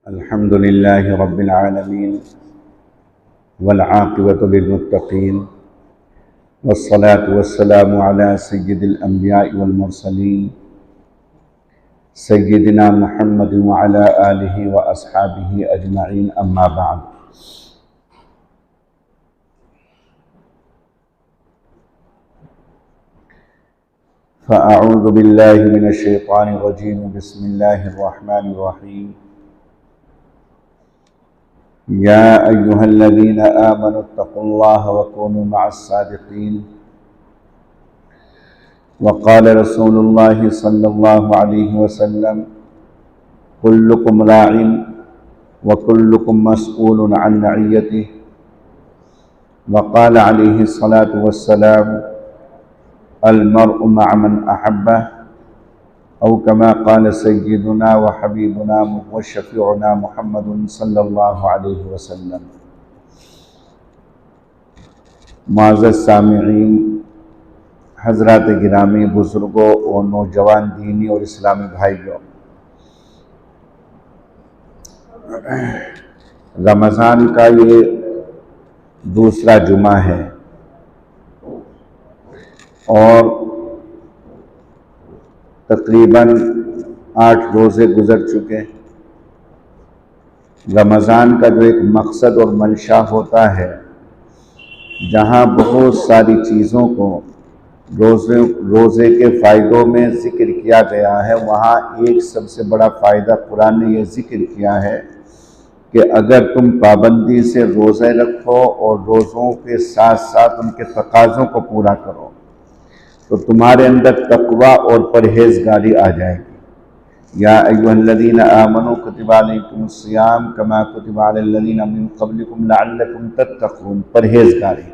الحمد لله رب العالمين والعاقبة للمتقين والصلاة والسلام على سيد الأنبياء والمرسلين سيدنا محمد وعلى آله وأصحابه أجمعين أما بعد فأعوذ بالله من الشيطان الرجيم بسم الله الرحمن الرحيم يا أيها الذين آمنوا اتقوا الله وكونوا مع الصادقين وقال رسول الله صلى الله عليه وسلم كلكم راع وكلكم مسؤول عن رعيته وقال عليه الصلاة والسلام المرء مع من أحبه أو كما قال سيدنا وحبيبنا وشفيعنا محمد صلی اللہ علیہ وسلم۔ معزز سامعین، حضرات گرامی، بزرگوں اور نوجوان دینی اور اسلامی بھائیوں، رمضان کا یہ دوسرا جمعہ ہے اور تقریباً 8 روزے گزر چکے۔ رمضان کا جو ایک مقصد اور منشا ہوتا ہے، جہاں بہت ساری چیزوں کو روزے کے فائدوں میں ذکر کیا گیا ہے، وہاں ایک سب سے بڑا فائدہ قرآن نے یہ ذکر کیا ہے کہ اگر تم پابندی سے روزے رکھو اور روزوں کے ساتھ ساتھ ان کے تقاضوں کو پورا کرو تو تمہارے اندر تقوی اور پرہیزگاری آ جائے گی۔ یا ایھا الذین آمنوا کتب علیکم الصیام کما کتب علی الذین من قبلکم لعلکم تتقون، پرہیزگاری۔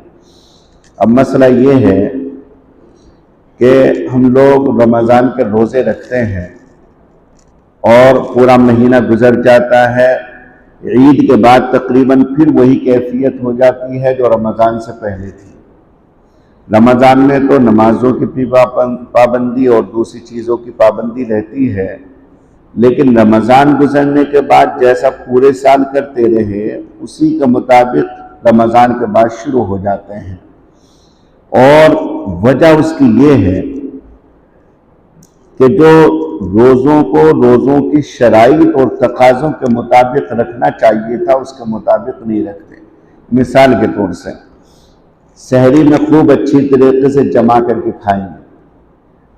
اب مسئلہ یہ ہے کہ ہم لوگ رمضان کے روزے رکھتے ہیں اور پورا مہینہ گزر جاتا ہے، عید کے بعد تقریباً پھر وہی کیفیت ہو جاتی ہے جو رمضان سے پہلے تھی۔ رمضان میں تو نمازوں کی بھی پابندی اور دوسری چیزوں کی پابندی رہتی ہے، لیکن رمضان گزرنے کے بعد جیسا پورے سال کرتے رہے اسی کے مطابق رمضان کے بعد شروع ہو جاتے ہیں۔ اور وجہ اس کی یہ ہے کہ جو روزوں کی شرائط اور تقاضوں کے مطابق رکھنا چاہیے تھا اس کے مطابق نہیں رکھتے۔ مثال کے طور سے سحری میں خوب اچھی طریقے سے جمع کر کے کھائیں گے،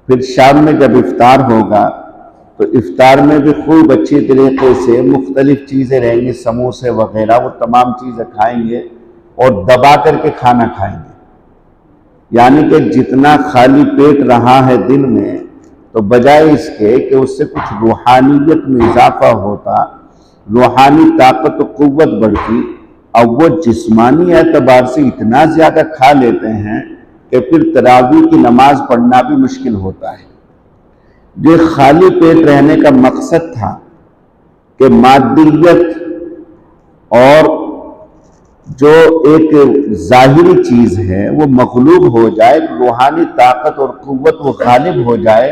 پھر شام میں جب افطار ہوگا تو افطار میں بھی خوب اچھی طریقے سے مختلف چیزیں رہیں گی، سموسے وغیرہ، وہ تمام چیزیں کھائیں گے اور دبا کر کے کھانا کھائیں گے۔ یعنی کہ جتنا خالی پیٹ رہا ہے دن میں، تو بجائے اس کے کہ اس سے کچھ روحانیت میں اضافہ ہوتا، روحانی طاقت و قوت بڑھتی، اب وہ جسمانی اعتبار سے اتنا زیادہ کھا لیتے ہیں کہ پھر تراویح کی نماز پڑھنا بھی مشکل ہوتا ہے۔ جو خالی پیٹ رہنے کا مقصد تھا کہ مادیت اور جو ایک ظاہری چیز ہے وہ مغلوب ہو جائے، روحانی طاقت اور قوت وہ غالب ہو جائے،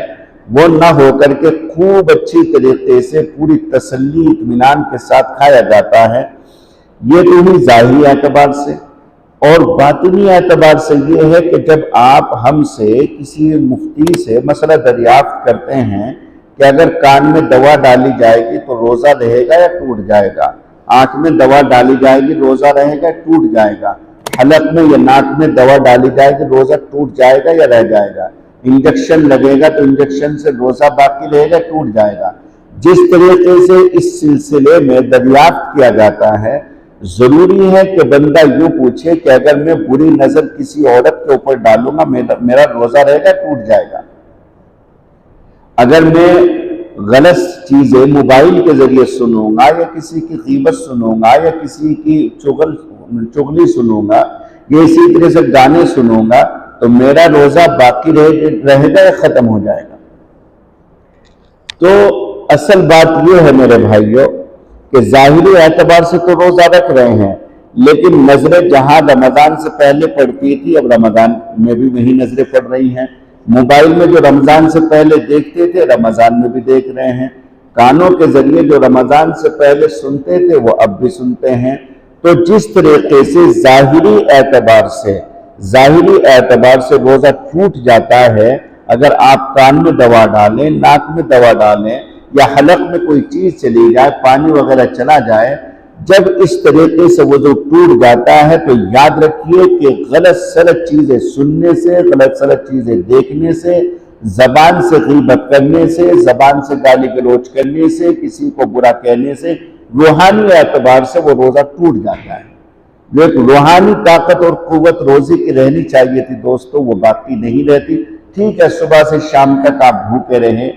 وہ نہ ہو کر کے خوب اچھی طریقے سے پوری تسلی اطمینان کے ساتھ کھایا جاتا ہے۔ یہ تو ہی ظاہری اعتبار سے، اور باطنی اعتبار سے یہ ہے کہ جب آپ ہم سے کسی مفتی سے مسئلہ دریافت کرتے ہیں کہ اگر کان میں دوا ڈالی جائے گی تو روزہ رہے گا یا ٹوٹ جائے گا، آنکھ میں دوا ڈالی جائے گی روزہ رہے گا ٹوٹ جائے گا، حلق میں یا ناک میں دوا ڈالی جائے گی روزہ ٹوٹ جائے گا یا رہ جائے گا، انجیکشن لگے گا تو انجیکشن سے روزہ باقی رہے گا ٹوٹ جائے گا، جس طریقے سے اس سلسلے میں دریافت کیا جاتا ہے، ضروری ہے کہ بندہ یوں پوچھے کہ اگر میں بری نظر کسی عورت کے اوپر ڈالوں گا میرا روزہ رہے گا ٹوٹ جائے گا، اگر میں غلط چیزیں موبائل کے ذریعے سنوں گا یا کسی کی غیبت سنوں گا یا کسی کی چغلی سنوں گا یا اسی طرح سے گانے سنوں گا تو میرا روزہ باقی رہے گا یا ختم ہو جائے گا۔ تو اصل بات یہ ہے میرے بھائیوں کہ ظاہری اعتبار سے تو روزہ رکھ رہے ہیں، لیکن نظریں جہاں رمضان سے پہلے پڑتی تھی اب رمضان میں بھی وہی نظریں پڑ رہی ہیں، موبائل میں جو رمضان سے پہلے دیکھتے تھے رمضان میں بھی دیکھ رہے ہیں، کانوں کے ذریعے جو رمضان سے پہلے سنتے تھے وہ اب بھی سنتے ہیں۔ تو جس طریقے سے ظاہری اعتبار سے روزہ ٹوٹ جاتا ہے، اگر آپ کان میں دوا ڈالیں، ناک میں دوا ڈالیں یا حلق میں کوئی چیز چلی جائے، پانی وغیرہ چلا جائے، جب اس طریقے سے وضو ٹوٹ جاتا ہے تو یاد رکھیے کہ غلط سلط چیزیں سننے سے، غلط سلط چیزیں دیکھنے سے، زبان سے غیبت کرنے سے، زبان سے گالی گلوچ کرنے سے، کسی کو برا کہنے سے، روحانی اعتبار سے وہ روزہ ٹوٹ جاتا ہے۔ جو ایک روحانی طاقت اور قوت روزے کی رہنی چاہیے تھی دوستو، وہ باقی نہیں رہتی۔ ٹھیک ہے، صبح سے شام تک آپ بھوکے رہے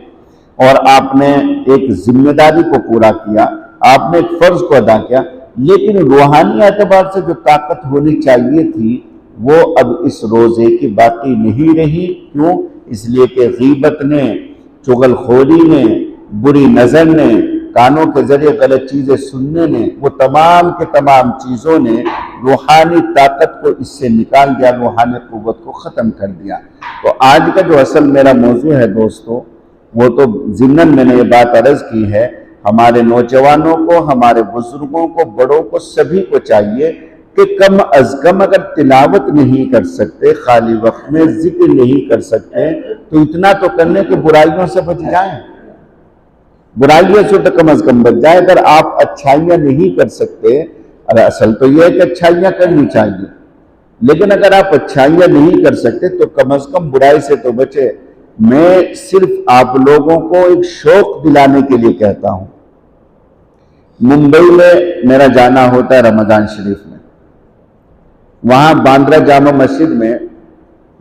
اور آپ نے ایک ذمہ داری کو پورا کیا، آپ نے ایک فرض کو ادا کیا، لیکن روحانی اعتبار سے جو طاقت ہونی چاہیے تھی وہ اب اس روزے کی باقی نہیں رہی۔ کیوں؟ اس لیے کہ غیبت نے، چغل خوری نے، بری نظر نے، کانوں کے ذریعے غلط چیزیں سننے نے، وہ تمام کے تمام چیزوں نے روحانی طاقت کو اس سے نکال دیا، روحانی قوت کو ختم کر دیا۔ تو آج کا جو اصل میرا موضوع ہے دوستو، وہ تو ضمناً میں نے یہ بات عرض کی ہے، ہمارے نوجوانوں کو، ہمارے بزرگوں کو، بڑوں کو، سبھی کو چاہیے کہ کم از کم اگر تلاوت نہیں کر سکتے، خالی وقت میں ذکر نہیں کر سکتے، تو اتنا تو کرنے کہ برائیوں سے بچ جائیں، برائیوں سے تو کم از کم بچ جائیں۔ اگر آپ اچھائیاں نہیں کر سکتے، اصل تو یہ ہے کہ اچھائیاں کرنی چاہیے، لیکن اگر آپ اچھائیاں نہیں کر سکتے تو کم از کم برائی سے تو بچے۔ میں صرف آپ لوگوں کو ایک شوق دلانے کے لیے کہتا ہوں، ممبئی میں میرا جانا ہوتا ہے رمضان شریف میں، وہاں باندرا جامع مسجد میں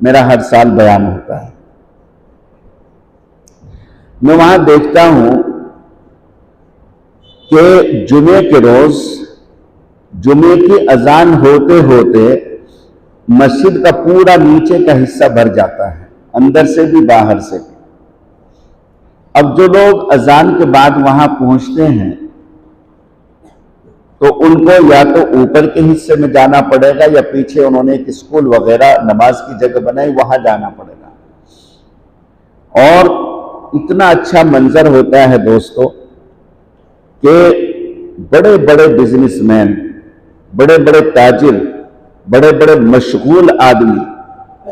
میرا ہر سال بیان ہوتا ہے۔ میں وہاں دیکھتا ہوں کہ جمعے کے روز جمعے کی اذان ہوتے ہوتے مسجد کا پورا نیچے کا حصہ بھر جاتا ہے، اندر سے بھی باہر سے بھی۔ اب جو لوگ اذان کے بعد وہاں پہنچتے ہیں تو ان کو یا تو اوپر کے حصے میں جانا پڑے گا یا پیچھے انہوں نے ایک اسکول وغیرہ نماز کی جگہ بنائی، وہاں جانا پڑے گا۔ اور اتنا اچھا منظر ہوتا ہے دوستو کہ بڑے بڑے بزنس مین، بڑے بڑے تاجر، بڑے بڑے مشغول آدمی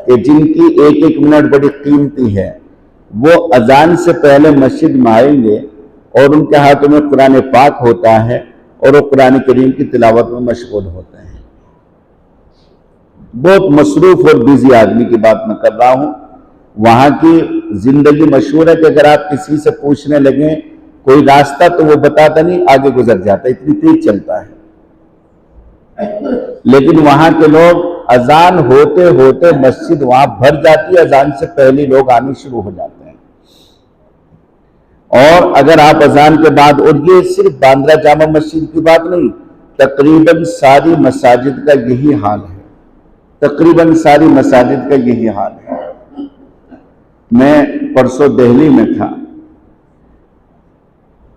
کہ جن کی ایک ایک منٹ بڑی قیمتی ہے، وہ اذان سے پہلے مسجد میں آئیں گے اور ان کے ہاتھوں میں قرآن پاک ہوتا ہے اور وہ قرآن کریم کی تلاوت میں مشغول ہوتے ہیں۔ بہت مصروف اور بزی آدمی کی بات میں کر رہا ہوں۔ وہاں کی زندگی مشہور ہے کہ اگر آپ کسی سے پوچھنے لگیں کوئی راستہ تو وہ بتاتا نہیں، آگے گزر جاتا، اتنی تیز چلتا ہے۔ لیکن وہاں کے لوگ اذان ہوتے ہوتے مسجد وہاں بھر جاتی ہے، اذان سے پہلے لوگ آنے شروع ہو جاتے ہیں۔ اور اگر آپ اذان کے بعد، اور یہ صرف باندرا جامع مسجد کی بات نہیں، تقریباً ساری مساجد کا یہی حال ہے، تقریباً ساری مساجد کا یہی حال ہے۔ میں پرسوں دہلی میں تھا،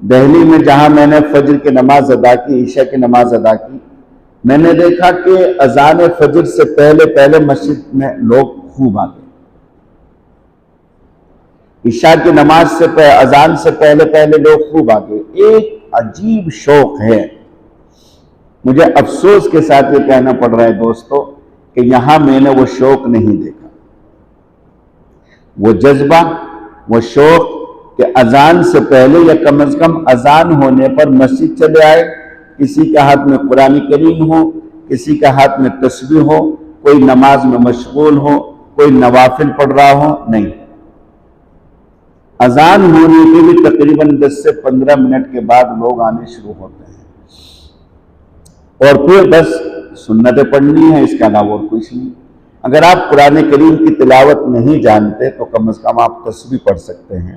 دہلی میں جہاں میں نے فجر کی نماز ادا کی، عشاء کی نماز ادا کی، میں نے دیکھا کہ اذان فجر سے پہلے پہلے مسجد میں لوگ خوب آ گئے۔ عشاء کی نماز سے اذان سے پہلے پہلے لوگ خوب آ گئے۔ ایک عجیب شوق ہے، مجھے افسوس کے ساتھ یہ کہنا پڑ رہا ہے دوستو کہ یہاں میں نے وہ شوق نہیں دیکھا، وہ جذبہ، وہ شوق کہ اذان سے پہلے یا کم از کم اذان ہونے پر مسجد چلے آئے، کسی کا ہاتھ میں قرآن کریم ہو، کسی کا ہاتھ میں تسبیح ہو، کوئی نماز میں مشغول ہو، کوئی نوافل پڑھ رہا ہو، نہیں۔ اذان ہونے کے بھی تقریباً 10 سے 15 منٹ کے بعد لوگ آنے شروع ہوتے ہیں، اور پھر بس سنتیں پڑھنی ہے، اس کے علاوہ اور کچھ نہیں۔ اگر آپ قرآن کریم کی تلاوت نہیں جانتے تو کم از کم آپ تسبیح پڑھ سکتے ہیں،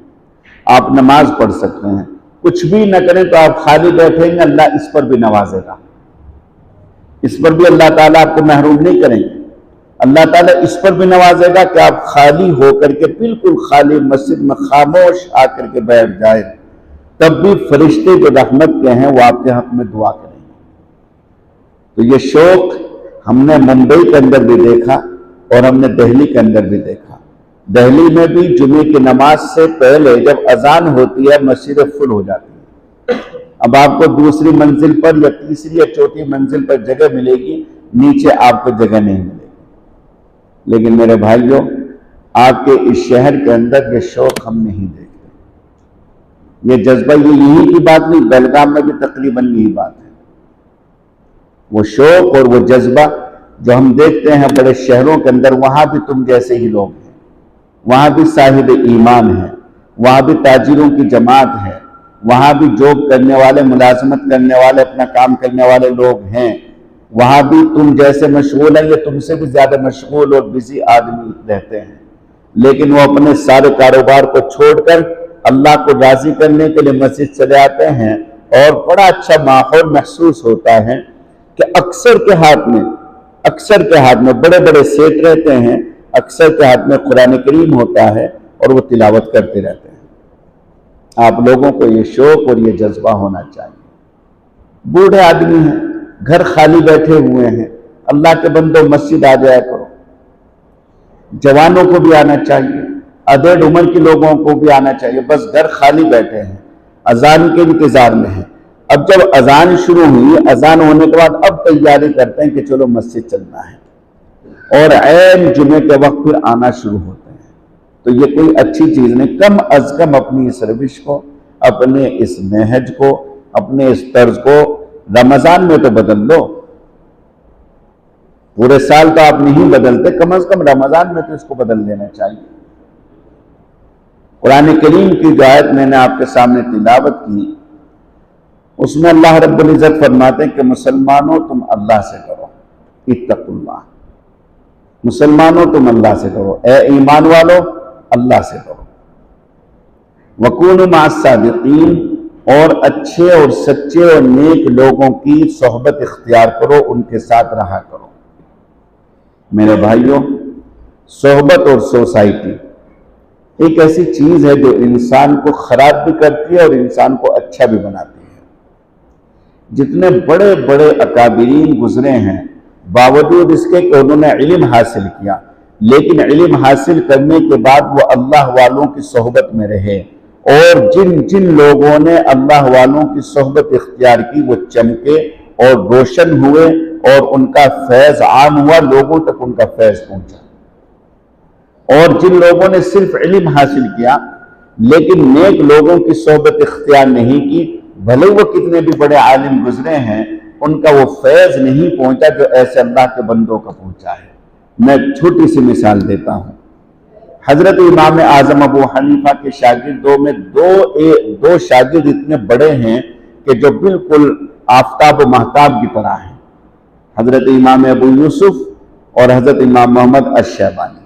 آپ نماز پڑھ سکتے ہیں، کچھ بھی نہ کریں تو آپ خالی بیٹھیں گے، اللہ اس پر بھی نوازے گا، اس پر بھی اللہ تعالیٰ آپ کو محروم نہیں کریں گے۔ اللہ تعالیٰ اس پر بھی نوازے گا کہ آپ خالی ہو کر کے، بالکل خالی مسجد میں خاموش آ کر کے بیٹھ جائیں، تب بھی فرشتے جو رحمت کے ہیں وہ آپ کے حق میں دعا کریں گے۔ تو یہ شوق ہم نے ممبئی کے اندر بھی دیکھا اور ہم نے دہلی کے اندر بھی دیکھا۔ دہلی میں بھی جمعے کی نماز سے پہلے جب اذان ہوتی ہے مسجدیں فل ہو جاتی ہیں. اب آپ کو دوسری منزل پر یا تیسری یا چوتھی منزل پر جگہ ملے گی، نیچے آپ کو جگہ نہیں ملے گی. لیکن میرے بھائیوں، آپ کے اس شہر کے اندر یہ شوق ہم نہیں دیکھتے، یہ جذبہ. یہ یہی کی بات نہیں، بیلگام میں بھی تقریباً یہی بات ہے. وہ شوق اور وہ جذبہ جو ہم دیکھتے ہیں بڑے شہروں کے اندر، وہاں بھی تم جیسے ہی لوگ ہیں، وہاں بھی صاحب ایمان ہیں، وہاں بھی تاجروں کی جماعت ہے، وہاں بھی جاب کرنے والے، ملازمت کرنے والے، اپنا کام کرنے والے لوگ ہیں، وہاں بھی تم جیسے مشغول ہیں، یہ تم سے بھی زیادہ مشغول اور بزی آدمی رہتے ہیں. لیکن وہ اپنے سارے کاروبار کو چھوڑ کر اللہ کو راضی کرنے کے لیے مسجد چلے آتے ہیں، اور بڑا اچھا ماحول محسوس ہوتا ہے کہ اکثر کے ہاتھ میں بڑے بڑے سیٹ رہتے ہیں، اکثر کے ہاتھ میں قرآن کریم ہوتا ہے، اور وہ تلاوت کرتے رہتے ہیں. آپ لوگوں کو یہ شوق اور یہ جذبہ ہونا چاہیے. بوڑھے آدمی ہیں، گھر خالی بیٹھے ہوئے ہیں، اللہ کے بندوں مسجد آ جایا کرو. جوانوں کو بھی آنا چاہیے، ادھیڑ عمر کے لوگوں کو بھی آنا چاہیے. بس گھر خالی بیٹھے ہیں، اذان کے انتظار میں ہیں. اب جب اذان شروع ہوئی، اذان ہونے کے بعد اب تیاری کرتے ہیں کہ چلو مسجد چلنا ہے، اور عین جمعے کے وقت پھر آنا شروع ہوتے ہیں. تو یہ کوئی اچھی چیز نہیں. کم از کم اپنی اس روش کو، اپنے اس نہج کو، اپنے اس طرز کو رمضان میں تو بدل لو. پورے سال تو آپ نہیں بدلتے، کم از کم رمضان میں تو اس کو بدل لینا چاہیے. قرآن کریم کی جو آیت میں نے آپ کے سامنے تلاوت کی، اس میں اللہ رب العزت فرماتے ہیں کہ مسلمانوں تم اللہ سے کرو، اتقوا اللہ. مسلمانوں تم اللہ سے کرو، اے ایمان والو اللہ سے کرو. وَكُونُوا مَعَ الصَّادِقِينَ، اور اچھے اور سچے اور نیک لوگوں کی صحبت اختیار کرو، ان کے ساتھ رہا کرو. میرے بھائیوں، صحبت اور سوسائٹی ایک ایسی چیز ہے جو انسان کو خراب بھی کرتی ہے اور انسان کو اچھا بھی بناتی ہے. جتنے بڑے بڑے اکابرین گزرے ہیں، باوجود اس کے کہ انہوں نے علم حاصل کیا، لیکن علم حاصل کرنے کے بعد وہ اللہ والوں کی صحبت میں رہے، اور جن لوگوں نے اللہ والوں کی صحبت اختیار کی وہ چمکے اور روشن ہوئے، اور ان کا فیض عام ہوا، لوگوں تک ان کا فیض پہنچا. اور جن لوگوں نے صرف علم حاصل کیا لیکن نیک لوگوں کی صحبت اختیار نہیں کی، بھلے وہ کتنے بھی بڑے عالم گزرے ہیں، ان کا وہ فیض نہیں پہنچا جو ایسے اللہ کے بندوں کا پہنچا ہے. میں چھوٹی سی مثال دیتا ہوں. حضرت امام اعظم ابو حنیفہ کے شاگردوں میں دو شاگرد اتنے بڑے ہیں کہ جو بالکل آفتاب و مہتاب کی طرح ہیں، حضرت امام ابو یوسف اور حضرت امام محمد الشیبانی.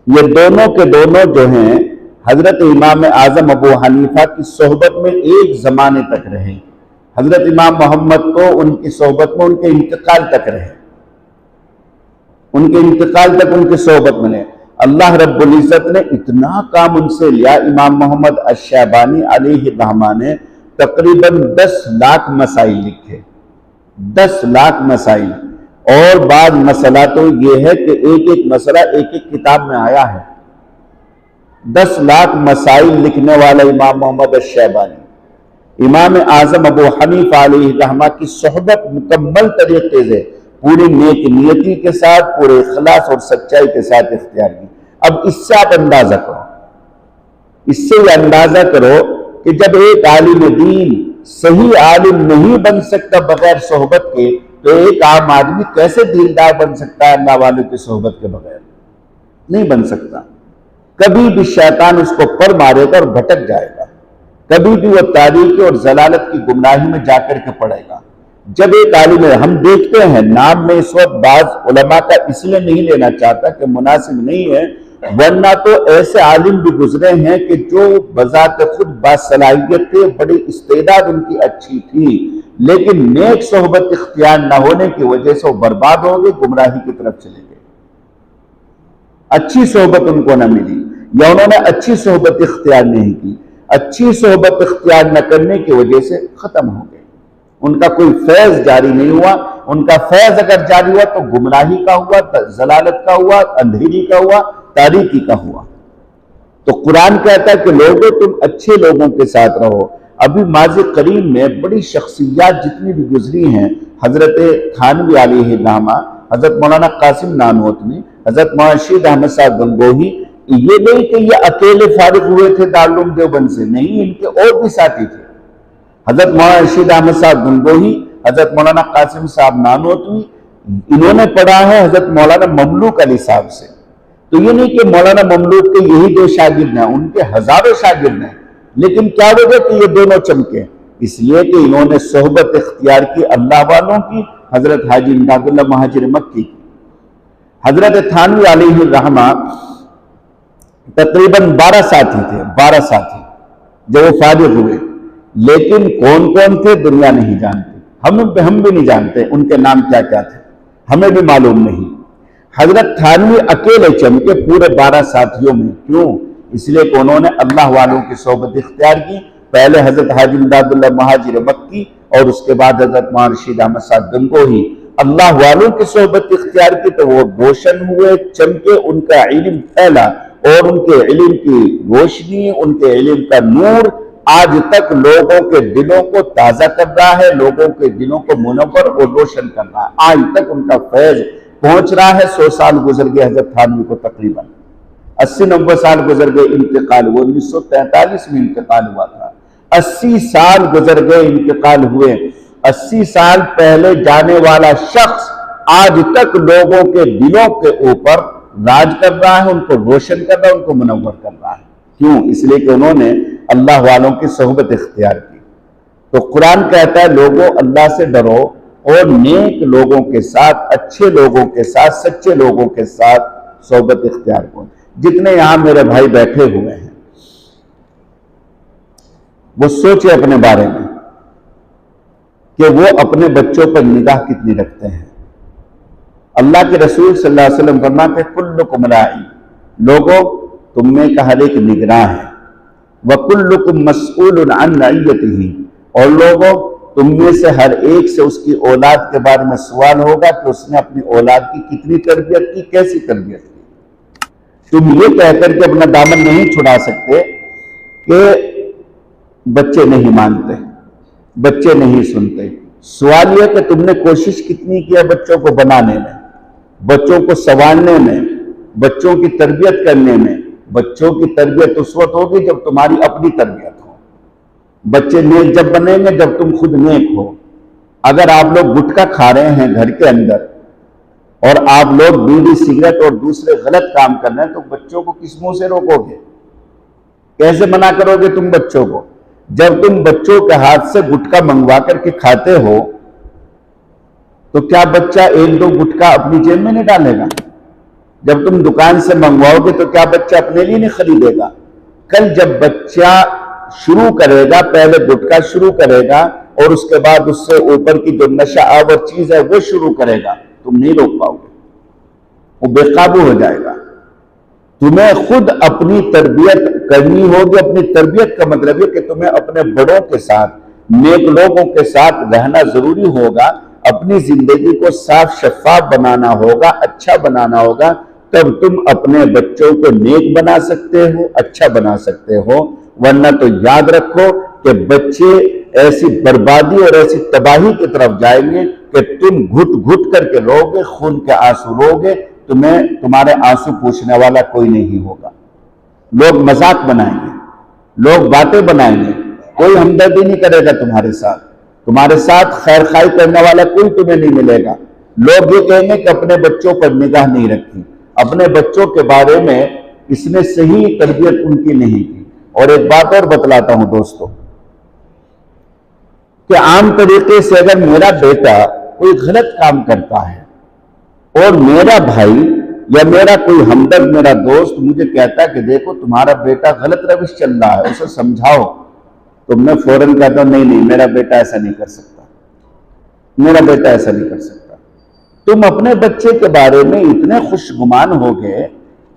یہ دونوں کے دونوں جو ہیں حضرت امام اعظم ابو حنیفہ کی صحبت میں ایک زمانے تک رہے. حضرت امام محمد تو ان کی صحبت میں ان کے انتقال تک رہے، ان کے انتقال تک ان کی صحبت میں رہے. اللہ رب العزت نے اتنا کام ان سے لیا. امام محمد الشیبانی علیہ الرحمہ نے تقریباً 10 لاکھ مسائل لکھے، 10 لاکھ مسائل. اور بعض مسئلہ تو یہ ہے کہ ایک مسئلہ ایک کتاب میں آیا ہے. 10 لاکھ مسائل لکھنے والا امام محمد الشیبانی. امام اعظم ابو حنیفہ علیہ الرحمہ کی صحبت مکمل طریقے سے پوری نیک نیتی کے ساتھ، پورے اخلاص اور سچائی کے ساتھ اختیار کی. اب اس سے آپ اندازہ کرو، اس سے یہ اندازہ کرو کہ جب ایک عالم دین صحیح عالم نہیں بن سکتا بغیر صحبت کے، تو ایک عام آدمی کیسے دیندار بن سکتا ہے اللہ والوں کی صحبت کے بغیر؟ نہیں بن سکتا. کبھی بھی شیطان اس کو پر مارے گا اور بھٹک جائے گا، کبھی بھی وہ تاریکی اور ضلالت کی گمراہی میں جا کر کے پڑے گا. جب ایک عالم ہے، ہم دیکھتے ہیں نام میں اس وقت بعض علماء کا اس لیے نہیں لینا چاہتا کہ مناسب نہیں ہے، ورنہ تو ایسے عالم بھی گزرے ہیں کہ جو بذات خود باصلاحیت تھے، بڑی استعداد ان کی اچھی تھی، لیکن نیک صحبت اختیار نہ ہونے کی وجہ سے وہ برباد ہو گئے، گمراہی کی طرف چلے گئے. اچھی صحبت ان کو نہ ملی، یا انہوں نے اچھی صحبت اختیار نہیں کی. اچھی صحبت اختیار نہ کرنے کی وجہ سے ختم ہو گئے، ان کا کوئی فیض جاری نہیں ہوا. ان کا فیض اگر جاری ہوا تو گمراہی کا ہوا، ضلالت کا ہوا، اندھیری کا ہوا. تاریکی کا ہوا۔ تو قرآن کہتا ہے کہ لوگوں تم اچھے لوگوں کے ساتھ رہو۔ ابھی ماضی قریب میں بڑی شخصیات جتنی بھی گزری ہیں، حضرت تھانوی علیہ الرحمہ، حضرت مولانا قاسم نانوتوی، حضرت مولانا رشید احمد صاحب گنگوہی، یہ نہیں کہ یہ اکیلے فارغ ہوئے تھے دارالعلوم دیوبند سے، نہیں، ان کے اور بھی ساتھی تھے۔ حضرت مولانا رشید احمد صاحب گنگوہی، حضرت مولانا قاسم صاحب نانوتوی، انہوں نے پڑھا ہے حضرت مولانا مملوک علی صاحب سے۔ تو یہ نہیں کہ مولانا مملوک کے یہی دو شاگرد ہیں، ان کے ہزاروں شاگرد ہیں، لیکن کیا وجہ کہ یہ دونوں چمکے؟ اس لیے کہ انہوں نے صحبت اختیار کی اللہ والوں کی، حضرت حاجی امداد اللہ مہاجر مکی کی۔ حضرت تھانوی علیہ الرحمہ تقریباً 12 ساتھی تھے، 12 ساتھی جب وہ فارغ ہوئے، لیکن کون کون تھے دنیا نہیں جانتی، ہم بھی نہیں جانتے ان کے نام کیا کیا تھے، ہمیں بھی معلوم نہیں۔ حضرت تھانوی اکیلے چمکے پورے 12 ساتھیوں میں، کیوں؟ اس لیے کہ انہوں نے اللہ والوں کی صحبت اختیار کی۔ پہلے حضرت حاجی امداد اللہ مہاجر مکی اور اس کے بعد حضرت مولانا رشید احمد صاحب گنگوہی، اللہ والوں کی صحبت اختیار کی تو وہ روشن ہوئے، چمکے، ان کا علم پھیلا، اور ان کے علم کی روشنی، ان کے علم کا نور آج تک لوگوں کے دلوں کو تازہ کر رہا ہے، لوگوں کے دلوں کو منور اور روشن کر رہا ہے۔ آج تک ان کا فیض پہنچ رہا ہے۔ 100 سال گزر گئے حضرت تھانوی کو، تقریباً 80-90 سال گزر گئے انتقال، وہ 1943 میں انتقال ہوا تھا۔ 80 سال گزر گئے انتقال ہوئے۔ 80 سال پہلے جانے والا شخص آج تک لوگوں کے دلوں کے اوپر راج کر رہا ہے، ان کو روشن کر رہا ہے، ان کو منور کر رہا ہے۔ کیوں؟ اس لیے کہ انہوں نے اللہ والوں کی صحبت اختیار کی۔ تو قرآن کہتا ہے لوگوں اللہ سے ڈرو اور نیک لوگوں کے ساتھ، اچھے لوگوں کے ساتھ، سچے لوگوں کے ساتھ صحبت اختیار کرو۔ جتنے یہاں میرے بھائی بیٹھے ہوئے ہیں وہ سوچے اپنے بارے میں کہ وہ اپنے بچوں پر نگاہ کتنی رکھتے ہیں۔ اللہ کے رسول صلی اللہ علیہ وسلم فرماتے ہیں کلکم راعی، لوگوں تم میں کا ہر ایک نگراں ہے، وَكُلُّكُمْ مَسْئُولٌ عَنْ رَعِيَّتِهِ، اور لوگوں تم میں سے ہر ایک سے اس کی اولاد کے بارے میں سوال ہوگا کہ اس نے اپنی اولاد کی کتنی تربیت کی، کیسی تربیت کی۔ تم یہ کہہ کر کے اپنا دامن نہیں چھڑا سکتے کہ بچے نہیں مانتے، بچے نہیں سنتے۔ سوال یہ کہ تم نے کوشش کتنی کی ہے بچوں کو بنانے میں، بچوں کو سنوارنے میں، بچوں کی تربیت کرنے میں۔ بچوں کی تربیت اس وقت ہوگی جب تمہاری اپنی تربیت ہو۔ بچے نیک جب بنیں گے جب تم خود نیک ہو۔ اگر آپ لوگ گٹکا کھا رہے ہیں گھر کے اندر اور آپ لوگ بیڑی سگریٹ اور دوسرے غلط کام کر رہے ہیں تو بچوں کو کس منہ سے روکو گے؟ کیسے منع کرو گے تم بچوں کو؟ جب تم بچوں کے ہاتھ سے گٹکا منگوا کر کے کھاتے ہو تو کیا بچہ 1-2 گٹکا اپنی جیب میں نہیں ڈالے گا؟ جب تم دکان سے منگواؤ گے تو کیا بچہ اپنے لیے نہیں خریدے گا؟ کل جب بچہ شروع کرے گا، پہلے گٹکا شروع کرے گا اور اس کے بعد اس سے اوپر کی جو نشہ آور چیز ہے وہ شروع کرے گا، تم نہیں روک پاؤ گے، وہ بے قابو ہو جائے گا۔ تمہیں خود اپنی تربیت کرنی ہوگی۔ اپنی تربیت کا مطلب ہے کہ تمہیں اپنے بڑوں کے ساتھ، نیک لوگوں کے ساتھ رہنا ضروری ہوگا، اپنی زندگی کو صاف شفاف بنانا ہوگا، اچھا بنانا ہوگا، تب تم اپنے بچوں کو نیک بنا سکتے ہو، اچھا بنا سکتے ہو۔ ورنہ تو یاد رکھو کہ بچے ایسی بربادی اور ایسی تباہی کی طرف جائیں گے کہ تم گھٹ گھٹ کر کے رو گے، خون کے آنسو رو گے، تمہارے آنسو پوچھنے والا کوئی نہیں ہوگا۔ لوگ مذاق بنائیں گے، لوگ باتیں بنائیں گے، کوئی ہمدردی نہیں کرے گا تمہارے ساتھ خیر خائی کرنے والا کوئی تمہیں نہیں ملے گا۔ لوگ یہ کہیں گے کہ اپنے بچوں پر نگاہ نہیں رکھی، اپنے بچوں کے بارے میں اس نے صحیح تربیت ان کی نہیں کی۔ اور ایک بات اور بتلاتا ہوں دوستو کہ عام طریقے سے اگر میرا بیٹا کوئی غلط کام کرتا ہے اور میرا بھائی یا میرا کوئی ہمدرد، میرا دوست مجھے کہتا ہے کہ دیکھو تمہارا بیٹا غلط روش چل رہا ہے، اسے سمجھاؤ، تو میں فوراً کہتا ہوں نہیں میرا بیٹا ایسا نہیں کر سکتا، میرا بیٹا ایسا نہیں کر سکتا۔ تم اپنے بچے کے بارے میں اتنے خوش گمان ہو گئے،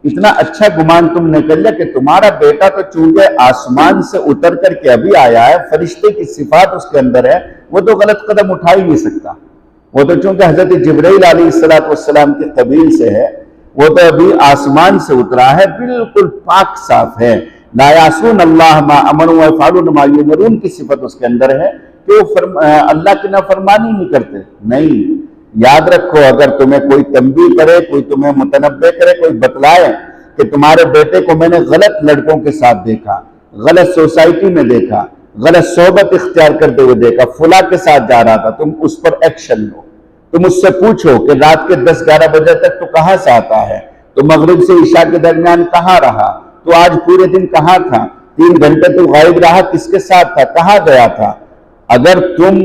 اتنا اچھا گمان تم نے کر لیا کہ تمہارا بیٹا تو چونکہ آسمان سے اتر کر کے ابھی آیا ہے، فرشتے کی صفات اس کے اندر ہے، وہ تو غلط قدم اٹھا ہی نہیں سکتا۔ وہ تو چونکہ حضرت جبرائیل علیہ السلام کے قبیل سے ہے، وہ تو ابھی آسمان سے اترا ہے، بالکل پاک صاف ہے۔ لا یعصون اللہ ما امروا ویفعلون ما یؤمرون کی صفت اس کے اندر ہے کہ وہ اللہ کی نافرمانی نہیں کرتے۔ نہیں، یاد رکھو، اگر تمہیں کوئی تنبیہ کرے، کوئی تمہیں متنبہ کرے، کوئی بتلائے کہ تمہارے بیٹے کو میں نے غلط لڑکوں کے ساتھ دیکھا، غلط سوسائٹی میں دیکھا، غلط صحبت اختیار کرتے ہوئے دیکھا، فلاں کے ساتھ جا رہا تھا، تم اس پر ایکشن لو۔ تم اس سے پوچھو کہ رات کے 10-11 بجے تک تو کہاں سے آتا ہے، تو مغرب سے عشاء کے درمیان کہاں رہا، تو آج پورے دن کہاں تھا، 3 گھنٹے تو غائب رہا، کس کے ساتھ تھا، کہاں گیا تھا۔ اگر تم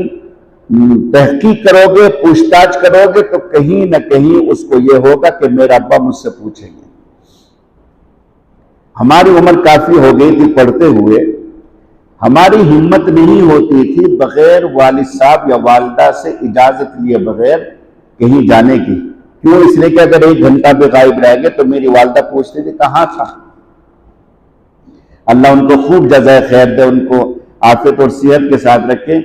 تحقیق کرو گے، پوچھ تاچھ کرو گے، تو کہیں نہ کہیں اس کو یہ ہوگا کہ میرا ابا مجھ سے پوچھیں گے۔ ہماری عمر کافی ہو گئی تھی پڑھتے ہوئے، ہماری ہمت نہیں ہوتی تھی بغیر والد صاحب یا والدہ سے اجازت لیے بغیر کہیں جانے کی۔ کیوں؟ اس لیے کہ اگر 1 گھنٹہ بھی غائب رہ گئے تو میری والدہ پوچھتی تھی کہاں تھا۔ اللہ ان کو خوب جزائے خیر دے، ان کو عافیت اور صحت کے ساتھ رکھے۔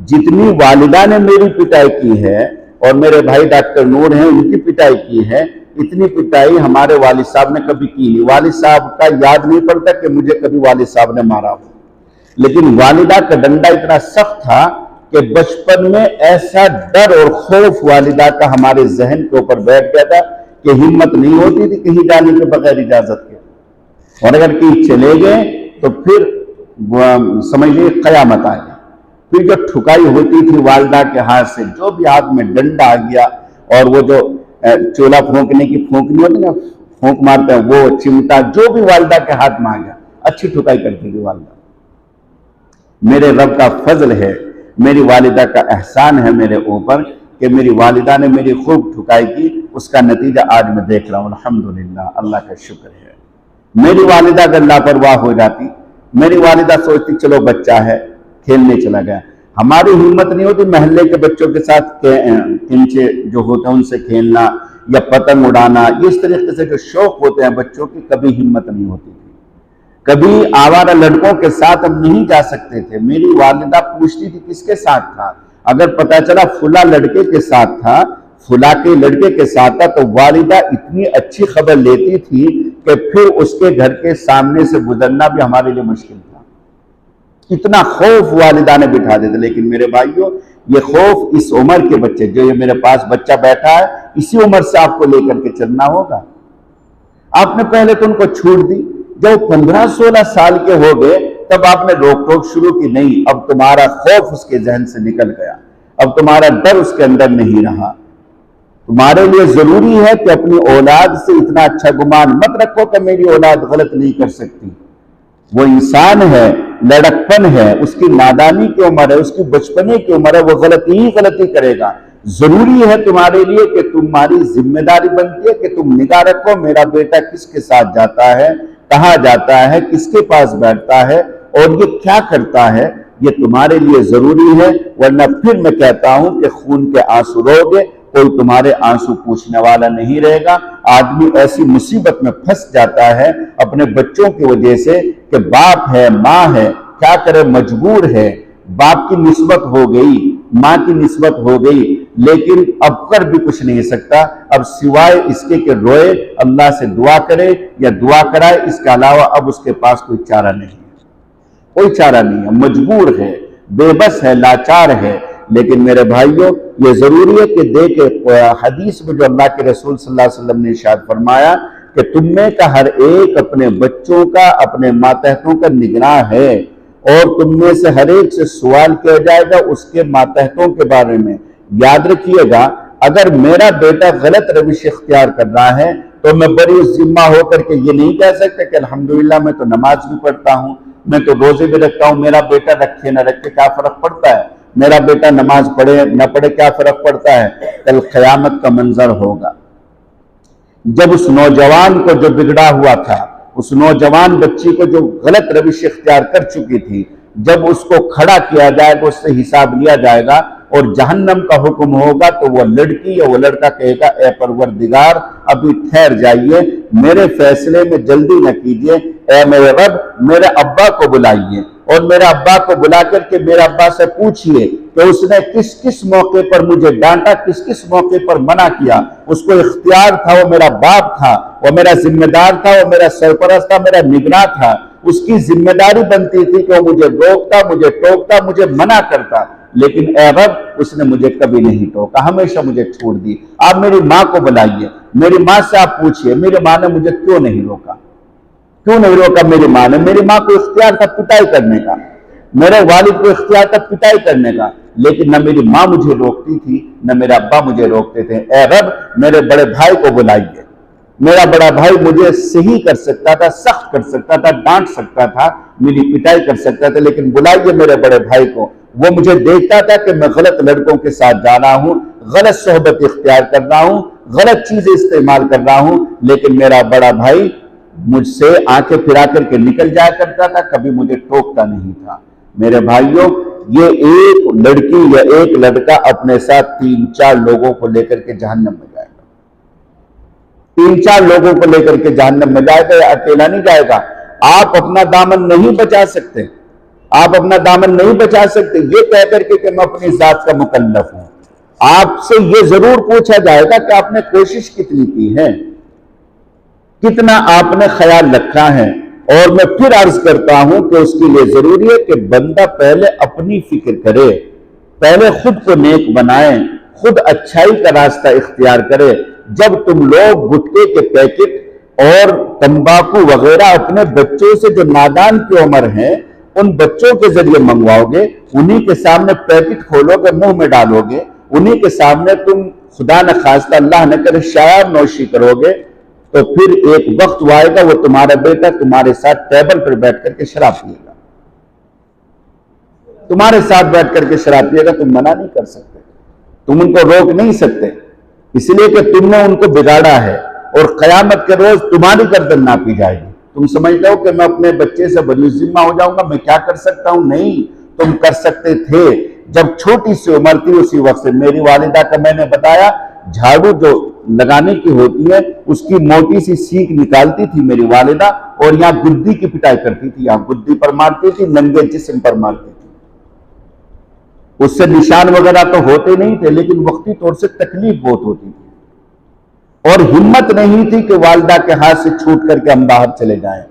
جتنی والدہ نے میری پٹائی کی ہے، اور میرے بھائی ڈاکٹر نور ہیں، ان کی پٹائی کی ہے، اتنی پٹائی ہمارے والد صاحب نے کبھی کی نہیں۔ والد صاحب کا یاد نہیں پڑتا کہ مجھے کبھی والد صاحب نے مارا ہو، لیکن والدہ کا ڈنڈا اتنا سخت تھا کہ بچپن میں ایسا ڈر اور خوف والدہ کا ہمارے ذہن کے اوپر بیٹھ گیا تھا کہ ہمت نہیں ہوتی تھی کہیں جانے کے بغیر اجازت کے، اور اگر کہیں چلے گئے تو پھر سمجھ لیے قیامت آ گئی۔ پھر جو ٹھکائی ہوتی تھی والدہ کے ہاتھ سے، جو بھی ہاتھ میں ڈنڈا آ گیا، اور وہ جو چولہا پھونکنے کی پھونکنی ہوتی نا، پھونک مارتے ہیں، وہ چمٹا جو بھی والدہ کے ہاتھ میں آ گیا، اچھی ٹھکائی کرتی تھی والدہ۔ میرے رب کا فضل ہے، میری والدہ کا احسان ہے میرے اوپر کہ میری والدہ نے میری خوب ٹھکائی کی، اس کا نتیجہ آج میں دیکھ رہا ہوں، الحمدللہ، اللہ کا شکر ہے۔ میری والدہ اگر لاپرواہ ہو جاتی، میری والدہ سوچتی چلو بچہ ہے، کھیلنے چلا گیا، ہماری ہمت نہیں ہوتی محلے کے بچوں کے ساتھ کنچے جو ہوتے ہیں ان سے کھیلنا یا پتنگ اڑانا، اس طریقے سے جو شوق ہوتے ہیں بچوں کی، کبھی ہمت نہیں ہوتی تھی۔ کبھی آوارہ لڑکوں کے ساتھ ہم نہیں جا سکتے تھے، میری والدہ پوچھتی تھی کس کے ساتھ تھا، اگر پتہ چلا فلاں لڑکے کے ساتھ تھا، فلاں کے لڑکے کے ساتھ تھا، تو والدہ اتنی اچھی خبر لیتی تھی کہ پھر اس کے گھر کے سامنے سے گزرنا بھی ہمارے لیے مشکل تھا۔ اتنا خوف والدہ نے بٹھا دیتے۔ لیکن میرے بھائیوں، یہ خوف اس عمر کے بچے، جو یہ میرے پاس بچہ بیٹھا ہے، اسی عمر سے آپ کو لے کر کے چلنا ہوگا۔ آپ نے پہلے تو ان کو چھوٹ دی، جب 15-16 سال کے ہو گئے تب آپ نے روک ٹوک شروع کی، نہیں، اب تمہارا خوف اس کے ذہن سے نکل گیا، اب تمہارا ڈر اس کے اندر نہیں رہا۔ تمہارے لیے ضروری ہے کہ اپنی اولاد سے اتنا اچھا گمان مت رکھو کہ میری اولاد غلط نہیں کر سکتی، وہ انسان ہے، لڑکپن ہے، اس کی نادانی کی عمر ہے، اس کی بچپنے کی عمر ہے، وہ غلطی کرے گا۔ ضروری ہے تمہارے لیے کہ تمہاری ذمہ داری بنتی ہے کہ تم نگاہ رکھو میرا بیٹا کس کے ساتھ جاتا ہے، کہاں جاتا ہے، کس کے پاس بیٹھتا ہے، اور یہ کیا کرتا ہے، یہ تمہارے لیے ضروری ہے۔ ورنہ پھر میں کہتا ہوں کہ خون کے آنسو رو گے، کوئی تمہارے آنسو پوچھنے والا نہیں رہے گا۔ آدمی ایسی مصیبت میں پھنس جاتا ہے اپنے بچوں کی وجہ سے کہ باپ ہے، ماں ہے، کیا کرے، مجبور ہے، باپ کی نسبت ہو گئی، ماں کی نسبت ہو گئی، لیکن اب کر بھی کچھ نہیں سکتا، اب سوائے اس کے کہ روئے، اللہ سے دعا کرے یا دعا کرائے، اس کے علاوہ اب اس کے پاس کوئی چارہ نہیں ہے، کوئی چارہ نہیں ہے، مجبور ہے، بے بس ہے، لاچار ہے۔ لیکن میرے بھائیوں، یہ ضروری ہے کہ دیکھیں حدیث میں جو اللہ کے رسول صلی اللہ علیہ وسلم نے ارشاد فرمایا کہ تم میں کا ہر ایک اپنے بچوں کا، اپنے ماتحتوں کا نگراں ہے، اور تم میں سے ہر ایک سے سوال کیا جائے گا اس کے ماتحتوں کے بارے میں۔ یاد رکھیے گا، اگر میرا بیٹا غلط روش اختیار کر رہا ہے تو میں بڑی ذمہ ہو کر کے یہ نہیں کہہ سکتا کہ الحمدللہ میں تو نماز بھی پڑھتا ہوں، میں تو روزے بھی رکھتا ہوں، میرا بیٹا رکھے نہ رکھے کیا فرق پڑتا ہے، میرا بیٹا نماز پڑھے نہ پڑھے کیا فرق پڑتا ہے۔ کل قیامت کا منظر ہوگا جب اس نوجوان کو جو بگڑا ہوا تھا، اس نوجوان بچی کو جو غلط روش اختیار کر چکی تھی، جب اس کو کھڑا کیا جائے گا، اس سے حساب لیا جائے گا اور جہنم کا حکم ہوگا، تو وہ لڑکی یا وہ لڑکا کہے گا اے پروردگار ابھی ٹھہر جائیے، میرے فیصلے میں جلدی نہ کیجیے، اے میرے رب میرے ابا کو بلائیے، اور میرے ابا کو بلا کر کے میرے ابا سے پوچھئے کہ اس نے کس کس موقع پر مجھے ڈانٹا، کس کس موقع پر منع کیا، اس کو اختیار تھا، وہ میرا باپ تھا، وہ میرا ذمہ دار تھا، وہ میرا سرپرست تھا، میرا نگراں تھا، اس کی ذمہ داری بنتی تھی کہ وہ مجھے روکتا، مجھے ٹوکتا، مجھے منع کرتا، لیکن اے رب اس نے مجھے کبھی نہیں ٹوکا، ہمیشہ مجھے چھوڑ دی۔ آپ میری ماں کو بلائیے، میری ماں سے آپ پوچھئے میری ماں نے مجھے کیوں نہیں روکا، کیوں نہیں روکا میری ماں نے؟ میری ماں کو اختیار تھا پٹائی کرنے کا، میرے والد کو اختیار تھا پٹائی کرنے کا، لیکن نہ میری ماں مجھے روکتی تھی نہ میرے ابا مجھے روکتے تھے۔ اے رب میرے بڑے بھائی کو بلائیے، میرا بڑا بھائی مجھے صحیح کر سکتا تھا، سخت کر سکتا تھا، ڈانٹ سکتا تھا، میری پٹائی کر سکتا تھا، لیکن بلائیے میرے بڑے بھائی کو۔ وہ مجھے دیکھتا تھا کہ میں غلط لڑکوں کے ساتھ جا رہا ہوں، غلط صحبت اختیار کر رہا ہوں، غلط چیزیں استعمال کر رہا ہوں، لیکن میرا بڑا بھائی مجھ سے آنکھیں پھرا کر کے نکل جایا کرتا تھا، کبھی مجھے ٹوکتا نہیں تھا۔ میرے بھائیوں، یہ ایک لڑکی یا ایک لڑکا اپنے ساتھ 3-4 لوگوں کو لے کر کے جہنم میں جائے گا، 3-4 لوگوں کو لے کر کے جہنم میں جائے گا، یا اکیلا نہیں جائے گا۔ آپ اپنا دامن نہیں بچا سکتے، آپ اپنا دامن نہیں بچا سکتے یہ کہہ کر کے کہ میں اپنی ذات کا مکلف ہوں۔ آپ سے یہ ضرور پوچھا جائے گا کہ آپ نے کوشش کتنی کی ہے، کتنا آپ نے خیال رکھا ہے۔ اور میں پھر عرض کرتا ہوں کہ اس کے لیے ضروری ہے کہ بندہ پہلے اپنی فکر کرے، پہلے خود کو نیک بنائے، خود اچھائی کا راستہ اختیار کرے۔ جب تم لوگ گٹکے کے پیکٹ اور تمباکو وغیرہ اپنے بچوں سے جو نادان کی عمر ہیں ان بچوں کے ذریعے منگواؤ گے، انہی کے سامنے پیکٹ کھولو گے، منہ میں ڈالو گے، انہی کے سامنے تم خدا نہ خواستہ اللہ نہ کرے شراب نوشی کرو گے، تو پھر ایک وقت وہ آئے گا وہ تمہارا بیٹا تمہارے ساتھ ٹیبل پر بیٹھ کر کے شراب پیے گا، تمہارے ساتھ بیٹھ کر کے شراب پیے گا۔ تم منع نہیں کر سکتے، تم ان کو روک نہیں سکتے، اس لیے کہ تم نے ان کو بگاڑا ہے، اور قیامت کے روز تمہاری گردن ناپی جائے گی۔ تم سمجھتے ہو کہ میں اپنے بچے سے بری ذمہ ہو جاؤں گا، میں کیا کر سکتا ہوں؟ نہیں، تم کر سکتے تھے جب چھوٹی سی عمر تھی اسی وقت سے۔ میری والدہ کا میں نے بتایا جھاڑو جو لگانے کی ہوتی ہے اس کی موٹی سی سیک نکالتی تھی میری والدہ، اور یہاں گدی کی پٹائی کرتی تھی، یہاں گدی پر مارتی تھی، ننگے جسم پر مارتی تھی۔ اس سے نشان وغیرہ تو ہوتے نہیں تھے، لیکن وقتی طور سے تکلیف بہت ہوتی تھی، اور ہمت نہیں تھی کہ والدہ کے ہاتھ سے چھوٹ کر کے ہم باہر چلے جائیں۔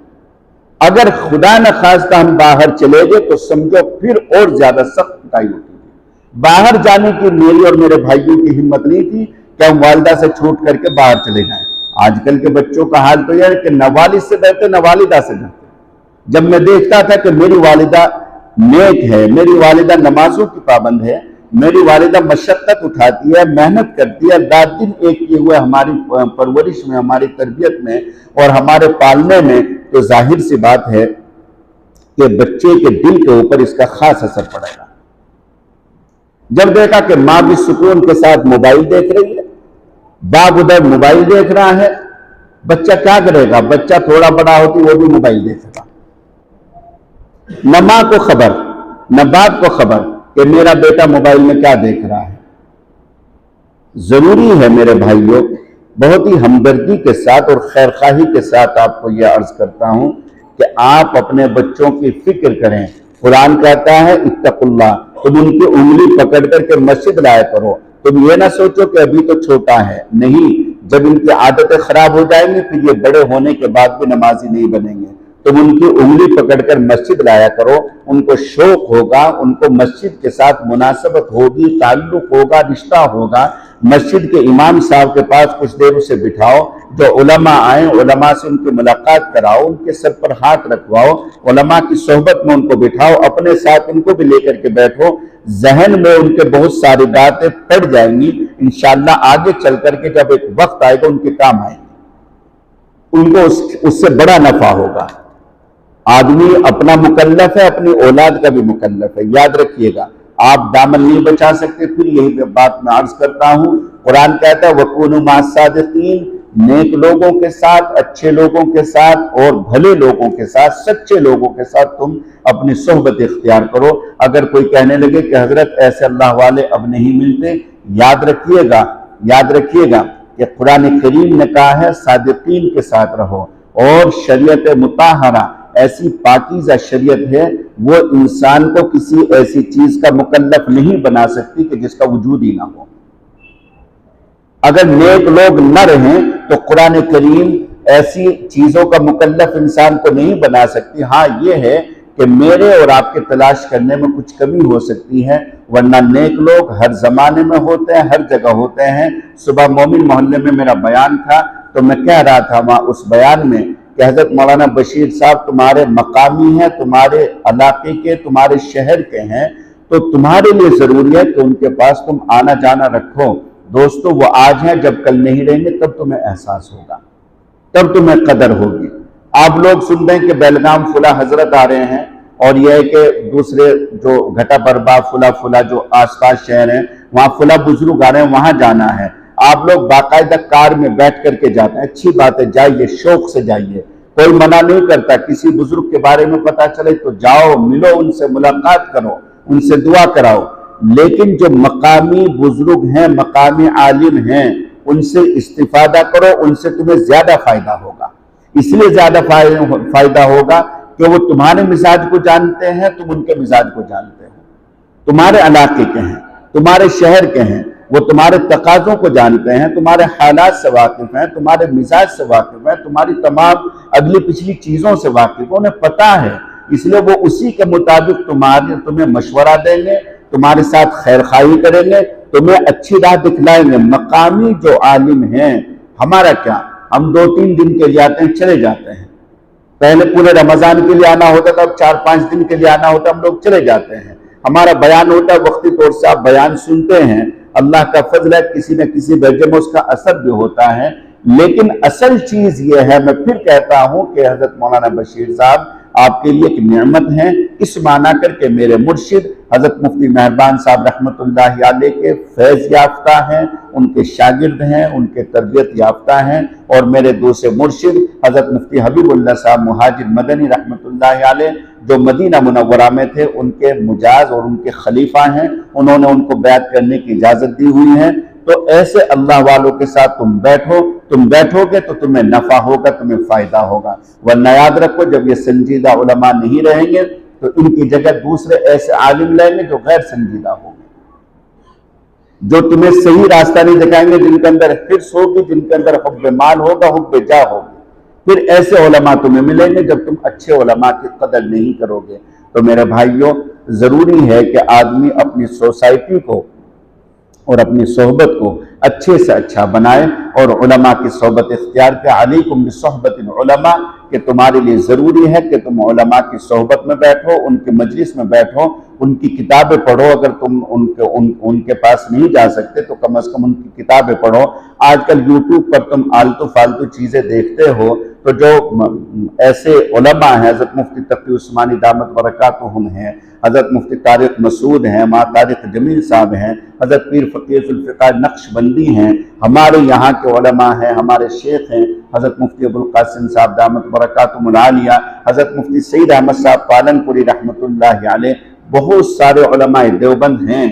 اگر خدا نہ خواستہ ہم باہر چلے گئے تو سمجھو پھر اور زیادہ سخت پٹائی ہوتی تھی۔ باہر جانے کی میری اور میرے بھائیوں کی ہمت نہیں تھی کہ ہم والدہ سے چھوٹ کر کے باہر چلے جائیں۔ آج کل کے بچوں کا حال تو یہ ہے کہ نہ والد سے ڈرتے نہ والدہ سے ڈرتے۔ جب میں دیکھتا تھا کہ میری والدہ نیک ہے، میری والدہ نمازوں کی پابند ہے، میری والدہ مشقت اٹھاتی ہے، محنت کرتی ہے، رات دن ایک کیے ہوئے ہماری پرورش میں، ہماری تربیت میں اور ہمارے پالنے میں، تو ظاہر سی بات ہے کہ بچے کے دل کے اوپر اس کا خاص اثر پڑے گا۔ جب دیکھا کہ ماں بھی سکون کے ساتھ موبائل دیکھ رہی ہے، باپ ادھر موبائل دیکھ رہا ہے، بچہ کیا کرے گا؟ بچہ تھوڑا بڑا ہوتی وہ بھی موبائل دیکھے گا۔ نہ ماں کو خبر نہ باپ کو خبر کہ میرا بیٹا موبائل میں کیا دیکھ رہا ہے۔ ضروری ہے میرے بھائیوں، بہت ہی ہمدردی کے ساتھ اور خیرخواہی کے ساتھ آپ کو یہ عرض کرتا ہوں کہ آپ اپنے بچوں کی فکر کریں۔ قرآن کہتا ہے اتقوا اللہ، تم ان کی انگلی پکڑ کر کے مسجد لایا کرو۔ تم یہ نہ سوچو کہ ابھی تو چھوٹا ہے، نہیں، جب ان کی عادتیں خراب ہو جائیں گی پھر یہ بڑے ہونے کے بعد بھی نمازی نہیں بنیں گے۔ تم ان کی انگلی پکڑ کر مسجد لایا کرو، ان کو شوق ہوگا، ان کو مسجد کے ساتھ مناسبت ہوگی، تعلق ہوگا، رشتہ ہوگا۔ مسجد کے امام صاحب کے پاس کچھ دیر اسے بٹھاؤ، جو علماء آئیں علماء سے ان کی ملاقات کراؤ، ان کے سر پر ہاتھ رکھواؤ، علماء کی صحبت میں ان کو بٹھاؤ، اپنے ساتھ ان کو بھی لے کر کے بیٹھو۔ ذہن میں ان کے بہت ساری باتیں پڑ جائیں گی، انشاءاللہ آگے چل کر کے جب ایک وقت آئے گا ان کے کام آئیں گے، ان کو اس سے بڑا نفع ہوگا۔ آدمی اپنا مکلف ہے، اپنی اولاد کا بھی مکلف ہے، یاد رکھیے گا۔ آپ دامن نہیں بچا سکتے، پھر یہی بات میں عرض کرتا ہوں۔ قرآن کہتا ہے وَكُونُوا مَعَ الصَّادِقِينَ، نیک لوگوں کے ساتھ، اچھے لوگوں کے ساتھ اور بھلے لوگوں کے ساتھ، سچے لوگوں کے ساتھ تم اپنی صحبت اختیار کرو۔ اگر کوئی کہنے لگے کہ حضرت ایسے اللہ والے اب نہیں ملتے، یاد رکھیے گا کہ قرآن کریم نے کہا ہے صادقین کے ساتھ رہو، اور شریعت مطہرہ ایسی پاکیزہ شریعت ہے وہ انسان کو کسی ایسی چیز کا مکلف نہیں بنا سکتی کہ جس کا وجود ہی نہ ہو۔ اگر نیک لوگ نہ رہیں تو قرآن کریم ایسی چیزوں کا مکلف انسان کو نہیں بنا سکتی۔ ہاں یہ ہے کہ میرے اور آپ کے تلاش کرنے میں کچھ کمی ہو سکتی ہے، ورنہ نیک لوگ ہر زمانے میں ہوتے ہیں، ہر جگہ ہوتے ہیں۔ صبح مومن محلے میں میرا بیان تھا تو میں کہہ رہا تھا وہاں اس بیان میں کہ حضرت مولانا بشیر صاحب تمہارے مقامی ہیں، تمہارے علاقے کے، تمہارے شہر کے ہیں، تو تمہارے لیے ضروری ہے کہ ان کے پاس تم آنا جانا رکھو۔ دوستو وہ آج ہیں، جب کل نہیں رہیں گے تب تمہیں احساس ہوگا، تب تمہیں قدر ہوگی۔ آپ لوگ سن رہے ہیں کہ بیلگام فلاں حضرت آ رہے ہیں، اور یہ ہے کہ دوسرے جو گھٹا بربا فلاں جو آس پاس شہر ہیں وہاں فلاں بزرگ آ رہے ہیں، وہاں جانا ہے۔ آپ لوگ باقاعدہ کار میں بیٹھ کر کے جاتے ہیں، اچھی بات ہے، جائیے، شوق سے جائیے، کوئی منع نہیں کرتا۔ کسی بزرگ کے بارے میں پتا چلے تو جاؤ، ملو ان سے، ملاقات کرو، ان سے دعا کراؤ۔ لیکن جو مقامی بزرگ ہیں، مقامی عالم ہیں، ان سے استفادہ کرو، ان سے تمہیں زیادہ فائدہ ہوگا۔ اس لیے زیادہ فائدہ ہوگا کہ وہ تمہارے مزاج کو جانتے ہیں، تم ان کے مزاج کو جانتے ہو، تمہارے علاقے کے ہیں، تمہارے شہر کے ہیں، وہ تمہارے تقاضوں کو جانتے ہیں، تمہارے حالات سے واقف ہیں، تمہارے مزاج سے واقف ہیں، تمہاری تمام اگلی پچھلی چیزوں سے واقف ہیں، انہیں پتہ ہے۔ اس لیے وہ اسی کے مطابق تمہیں مشورہ دیں گے، تمہارے ساتھ خیر خواہی کریں گے، تمہیں اچھی راہ دکھلائیں گے۔ مقامی جو عالم ہیں، ہمارا کیا، ہم 2-3 دن کے لیے آتے ہیں، چلے جاتے ہیں۔ پہلے پورے رمضان کے لیے آنا ہوتا تھا، اب 4-5 دن کے لیے آنا ہوتا ہے، ہم لوگ چلے جاتے ہیں۔ ہمارا بیان ہوتا ہے، وقتی طور سے آپ بیان سنتے ہیں، اللہ کا فضل ہے، کسی نہ کسی درجے میں اس کا اثر بھی ہوتا ہے۔ لیکن اصل چیز یہ ہے، میں پھر کہتا ہوں کہ حضرت مولانا بشیر صاحب آپ کے لیے ایک نعمت ہیں، اس معنی کر کے میرے مرشد حضرت مفتی مہربان صاحب رحمت اللہ علیہ کے فیض یافتہ ہیں، ان کے شاگرد ہیں، ان کے تربیت یافتہ ہیں، اور میرے دوسرے مرشد حضرت مفتی حبیب اللہ صاحب مہاجر مدنی رحمت اللہ علیہ جو مدینہ منورہ میں تھے، ان کے مجاز اور ان کے خلیفہ ہیں، انہوں نے ان کو بیعت کرنے کی اجازت دی ہوئی ہے۔ تو ایسے اللہ والوں کے ساتھ تم بیٹھو گے تو تمہیں نفع ہوگا، تمہیں فائدہ ہوگا۔ ورنہ یاد رکھو، جب یہ سنجیدہ علماء نہیں رہیں گے تو ان کی جگہ دوسرے ایسے عالم لیں گے جو غیر سنجیدہ ہوں گے، جو تمہیں صحیح راستہ نہیں دکھائیں گے، جن کے اندر حرص ہوگی، جن کے اندر حب مال ہوگا، حب جاہ ہوگی۔ پھر ایسے علماء تمہیں ملیں گے جب تم اچھے علماء کی قدر نہیں کرو گے۔ تو میرے بھائیوں، ضروری ہے کہ آدمی اپنی سوسائٹی کو اور اپنی صحبت کو اچھے سے اچھا بنائے، اور علماء کی صحبت اختیار کے۔ علیکم بصحبت العلماء، کہ تمہارے لیے ضروری ہے کہ تم علماء کی صحبت میں بیٹھو، ان کے مجلس میں بیٹھو، ان کی کتابیں پڑھو۔ اگر تم ان کے پاس نہیں جا سکتے تو کم از کم ان کی کتابیں پڑھو۔ آج کل یوٹیوب پر تم آلتو فالتو چیزیں دیکھتے ہو، تو جو ایسے علماء ہیں، حضرت مفتی تقی عثمانی دامت برکاتہم ہیں، حضرت مفتی طارق مسعود ہیں، ماں طارق جمیل صاحب ہیں، حضرت پیر فقیر ذوالفقار نقشبندی ہیں، ہمارے یہاں کے علماء ہیں، ہمارے شیخ ہیں حضرت مفتی ابوالقاسم صاحب دامت برکاتہم العالیہ، حضرت مفتی سعید احمد صاحب پالنپوری رحمت اللہ علیہ، بہت سارے علماء دیوبند ہیں۔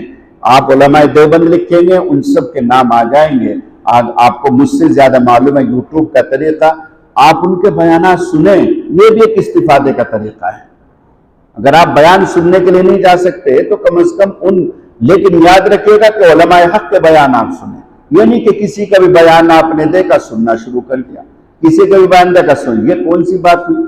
آپ علماء دیوبند لکھیں گے، ان سب کے نام آ جائیں گے۔ آپ کو مجھ سے زیادہ معلوم ہے یوٹیوب کا طریقہ، آپ ان کے بیانات سنیں، یہ بھی ایک استفادے کا طریقہ ہے۔ اگر آپ بیان سننے کے لیے نہیں جا سکتے تو کم از کم لیکن یاد رکھیے گا کہ علماء حق کے بیان آپ سنیں، یہ نہیں کہ کسی کا بھی بیان آپ نے دیکھا سننا شروع کر دیا، کسی کا بھی بیان دیکھا سن، یہ کون سی بات ہوئی؟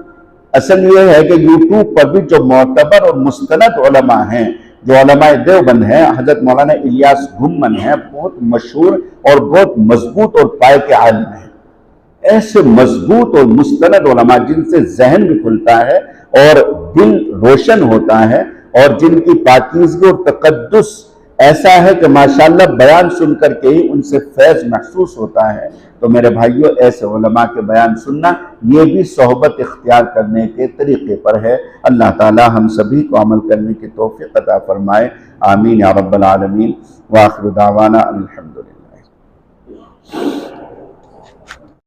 اصل یہ ہے کہ یوٹیوب پر بھی جو معتبر اور مستند علماء ہیں، جو علماء دیوبند ہیں، حضرت مولانا الیاس گھمن ہیں، بہت مشہور اور بہت مضبوط اور پائے کے عالم ہیں۔ ایسے مضبوط اور مستند علماء جن سے ذہن بھی کھلتا ہے اور دل روشن ہوتا ہے، اور جن کی پاکیزگی اور تقدس ایسا ہے کہ ماشاءاللہ بیان سن کر کے ہی ان سے فیض محسوس ہوتا ہے۔ تو میرے بھائیوں، ایسے علماء کے بیان سننا یہ بھی صحبت اختیار کرنے کے طریقے پر ہے۔ اللہ تعالی ہم سبھی کو عمل کرنے کی توفیق عطا فرمائے، آمین یا رب العالمین۔ وآخر دعوانا الحمد